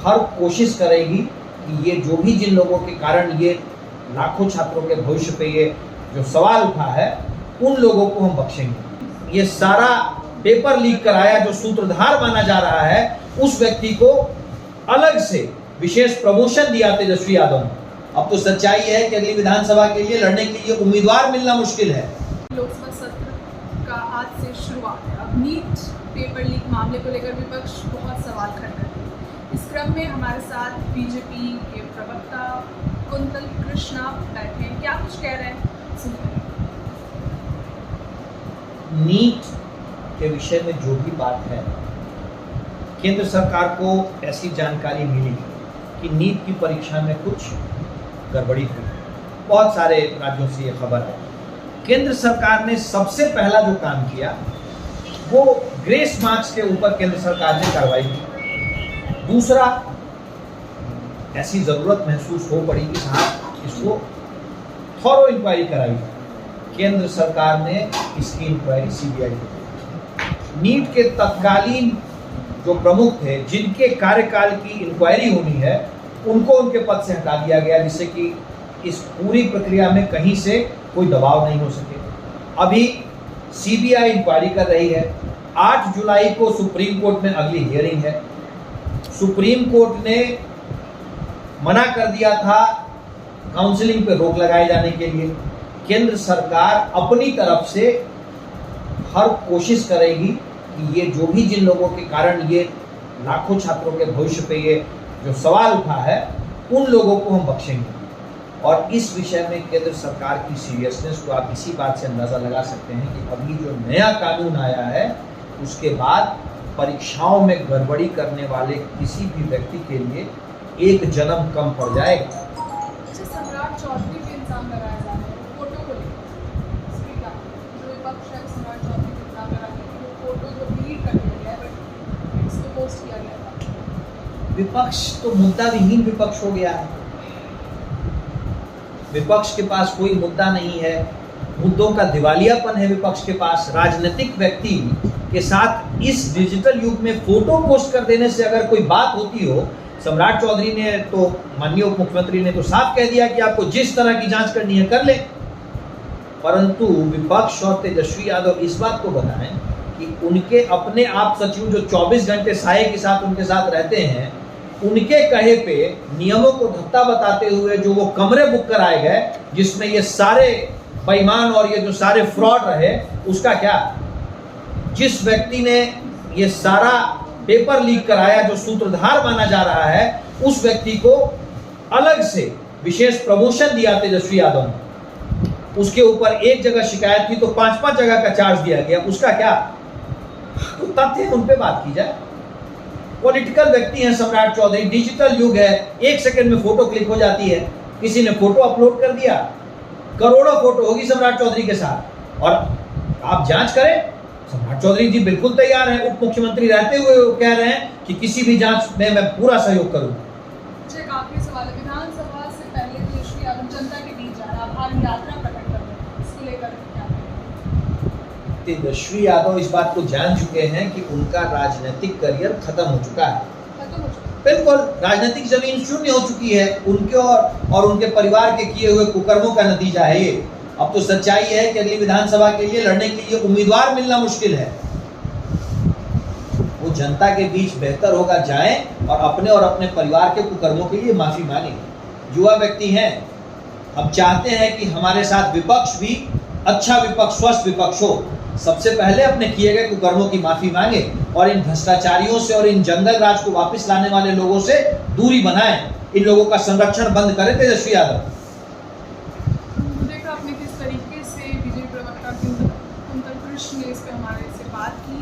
हर कोशिश करेगी कि ये जो भी जिन लोगों के कारण ये लाखों छात्रों के भविष्य पे ये जो सवाल उठा है, उन लोगों को हम बख्शेंगे। ये सारा पेपर लीक कराया जो सूत्रधार माना जा रहा है, उस व्यक्ति को अलग से विशेष प्रमोशन दिया तेजस्वी यादव ने। अब तो सच्चाई है कि अगली विधानसभा के लिए लड़ने के लिए उम्मीदवार मिलना मुश्किल है। लोकसभा सत्र का आज से शुरुआत है। अब नीट पेपर लीक मामले को लेकर विपक्ष बहुत सवाल खड़े कर रही है। इस क्रम में हमारे साथ बीजेपी के प्रवक्ता कुंतल कृष्णा बैठे हैं। क्या कुछ कह रहे हैं, सुनिए। नीट के विषय में जो भी बात है, केंद्र सरकार को ऐसी जानकारी मिली कि नीट की परीक्षा में कुछ गड़बड़ी हुई। बहुत सारे राज्यों से ये खबर है। केंद्र सरकार ने सबसे पहला जो काम किया वो ग्रेस मार्क्स के ऊपर केंद्र सरकार ने कार्रवाई की। दूसरा, ऐसी जरूरत महसूस हो पड़ी कि साहब इसको थॉरो इंक्वायरी कराई। केंद्र सरकार ने इसकी इंक्वायरी सीबीआई को दी। नीट के तत्कालीन जो प्रमुख थे, जिनके कार्यकाल की इंक्वायरी होनी है, उनको उनके पद से हटा दिया गया, जिससे कि इस पूरी प्रक्रिया में कहीं से कोई दबाव नहीं हो सके। अभी सीबीआई इंक्वायरी कर रही है। 8 जुलाई को सुप्रीम कोर्ट में अगली हियरिंग है। सुप्रीम कोर्ट ने मना कर दिया था काउंसलिंग पे रोक लगाए जाने के लिए। केंद्र सरकार अपनी तरफ से हर कोशिश करेगी कि ये जो भी जिन लोगों के कारण ये लाखों छात्रों के भविष्य पे ये जो सवाल उठा है, उन लोगों को हम बख्शेंगे। और इस विषय में केंद्र सरकार की सीरियसनेस को आप इसी बात से अंदाज़ा लगा सकते हैं कि अभी जो नया कानून आया है, उसके बाद परीक्षाओं में गड़बड़ी करने वाले किसी भी व्यक्ति के लिए एक जन्म कम पड़ जाएगा। सम्राट चौधरी पे इल्जाम लगाया जा रहा है फोटो को लेकर। जो विपक्ष है सम्राट चौधरी पे इल्जाम लगा रहे हैं वो फोटो जो डिलीट कर दिया गया है, बट इसको पोस्ट किया गया था। विपक्ष तो मुद्दा विहीन विपक्ष हो गया है। विपक्ष के पास कोई मुद्दा नहीं है। मुद्दों का दिवालियापन है विपक्ष के पास। राजनीतिक व्यक्ति के साथ इस डिजिटल युग में फोटो पोस्ट कर देने से अगर कोई बात होती हो, सम्राट चौधरी ने तो, माननीय उप मुख्यमंत्री ने तो साफ कह दिया कि आपको जिस तरह की जांच करनी है कर ले। परंतु विपक्ष और तेजस्वी यादव इस बात को बताएं कि उनके अपने आप सचिव जो 24 घंटे साये के साथ उनके साथ रहते हैं, उनके कहे पे नियमों को धत्ता बताते हुए जो वो कमरे बुक कराए गए जिसमें ये सारे बेईमान और ये जो सारे फ्रॉड रहे, उसका क्या? जिस व्यक्ति ने ये सारा पेपर लीक कराया जो सूत्रधार माना जा रहा है, उस व्यक्ति को अलग से विशेष प्रमोशन दिया तेजस्वी यादव ने। उसके ऊपर एक जगह शिकायत की तो 5-5 जगह का चार्ज दिया गया, उसका क्या? तो तथ्य उन पे बात की जाए। पॉलिटिकल व्यक्ति हैं सम्राट चौधरी, डिजिटल युग है, 1 सेकंड में फोटो क्लिक हो जाती है। किसी ने फोटो अपलोड कर दिया, करोड़ों फोटो होगी सम्राट चौधरी के साथ, और आप जांच करें। सम्राट चौधरी जी बिल्कुल तैयार हैं, उप मुख्यमंत्री रहते हुए वो कह रहे हैं कि किसी भी जांच में मैं पूरा सहयोग करूंगा। एक आखिरी सवाल है, विधानसभा से पहले तेजस्वी यादव जनता के बीच जा रहा है, आभार यात्रा प्रकट कर रहे हैं, इसको लेकर क्या? तेजस्वी यादव इस बात को जान चुके हैं कि उनका राजनीतिक करियर खत्म हो चुका है। बिल्कुल, राजनीतिक जमीन शून्य हो चुकी है। उनके और उनके परिवार के किए हुए कुकर्मों का नतीजा है ये। अब तो सच्चाई है कि अगली विधानसभा के लिए लड़ने के लिए उम्मीदवार मिलना मुश्किल है। वो जनता के बीच बेहतर होगा जाएं और अपने परिवार के कुकर्मों के लिए माफी मांगे। युवा व्यक्ति हैं, अब चाहते हैं कि हमारे साथ विपक्ष भी अच्छा विपक्ष, स्वस्थ विपक्ष हो। सबसे पहले अपने किए गए कुकर्मों की माफी मांगे और इन भ्रष्टाचारियों से और इन जंगल राज को वापस लाने वाले लोगों से दूरी बनाएं। इन लोगों का संरक्षण बंद करें तेजस्वी यादव। देखा आपने किस तरीके से बीजेपी प्रवक्ता कुंतल कृष्ण ने इस पे हमारे से बात की।